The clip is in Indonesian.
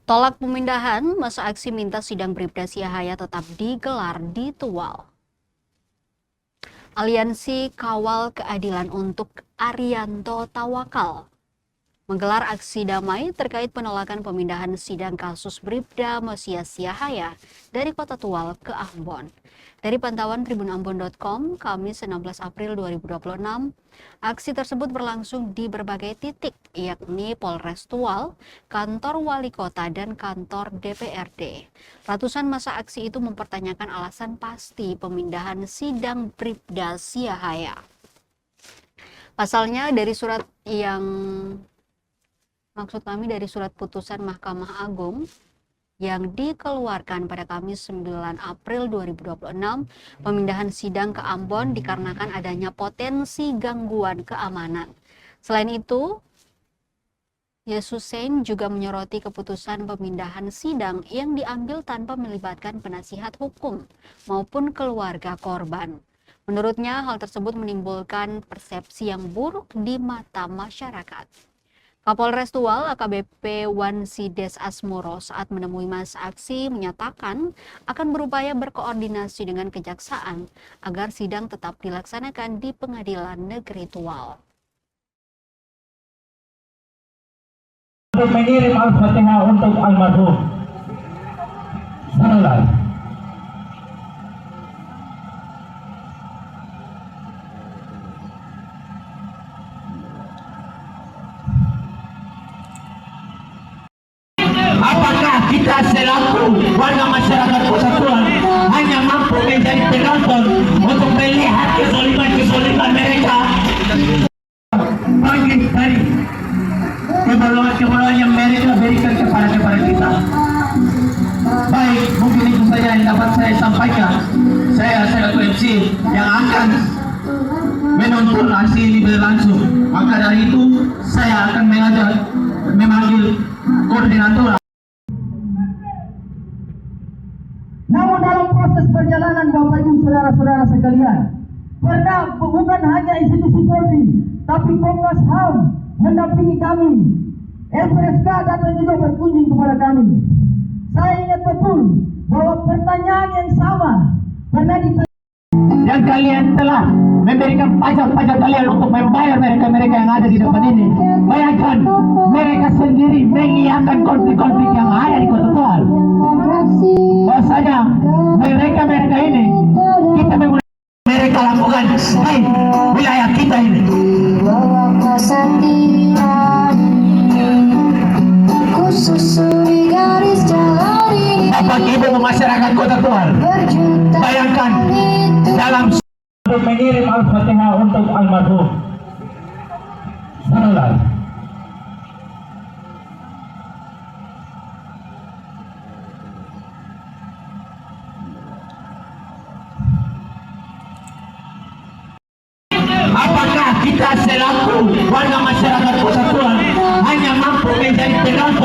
Tolak pemindahan, masa aksi minta sidang Bribda Siahaaya tetap digelar di Tual. Aliansi Kawal Keadilan untuk Arianto Tawakal menggelar aksi damai terkait penolakan pemindahan sidang kasus Bribda Mosias Siahaaya dari Kota Tual ke Ambon. Dari pantauan tribunambon.com, Kamis 16 April 2026, aksi tersebut berlangsung di berbagai titik, yakni Polres Tual, kantor wali kota, dan kantor DPRD. Ratusan masa aksi itu mempertanyakan alasan pasti pemindahan sidang Bribda Siahaaya. Pasalnya dari surat dari surat putusan Mahkamah Agung yang dikeluarkan pada Kamis 9 April 2026, pemindahan sidang ke Ambon dikarenakan adanya potensi gangguan keamanan. Selain itu, Yesusein juga menyoroti keputusan pemindahan sidang yang diambil tanpa melibatkan penasihat hukum maupun keluarga korban. Menurutnya, hal tersebut menimbulkan persepsi yang buruk di mata masyarakat. Kapolres Tual AKBP Wansides Asmoro saat menemui massa aksi menyatakan akan berupaya berkoordinasi dengan kejaksaan agar sidang tetap dilaksanakan di Pengadilan Negeri Tual. Untuk mengirim Al-Fatihah untuk almarhum. Salam. Apakah kita selaku warga masyarakat Kota Tual hanya mampu menjadi penonton untuk melihat kezaliman mereka? Bagi dari kebaloan yang mereka berikan kepada kita. Baik, mungkin itu saja yang dapat saya sampaikan. Saya selaku MC yang akan menonton aksi ini berlangsung. Maka dari itu saya akan memanggil koordinator. Namun dalam proses perjalanan Bapak Ibu saudara-saudara sekalian, bukan hanya institusi Polri, tapi Komnas HAM mendampingi kami. LPSK datang juga berkunjung kepada kami. Saya ingat betul bahwa pertanyaan yang sama pernah ditanya. Yang kalian telah memberikan pajak kalian untuk membayar mereka yang ada di depan ini. Bayangkan mereka sendiri mengiyakan konflik-konflik yang ada di Kota Tual. Bahwasanya mereka ini kita mereka lakukan di wilayah kita ini. Bapak Ibu masyarakat Kota Tual, bayangkan dalam untuk mengirim Al-Fatihah untuk almarhum. Salam. Apakah kita selaku warga masyarakat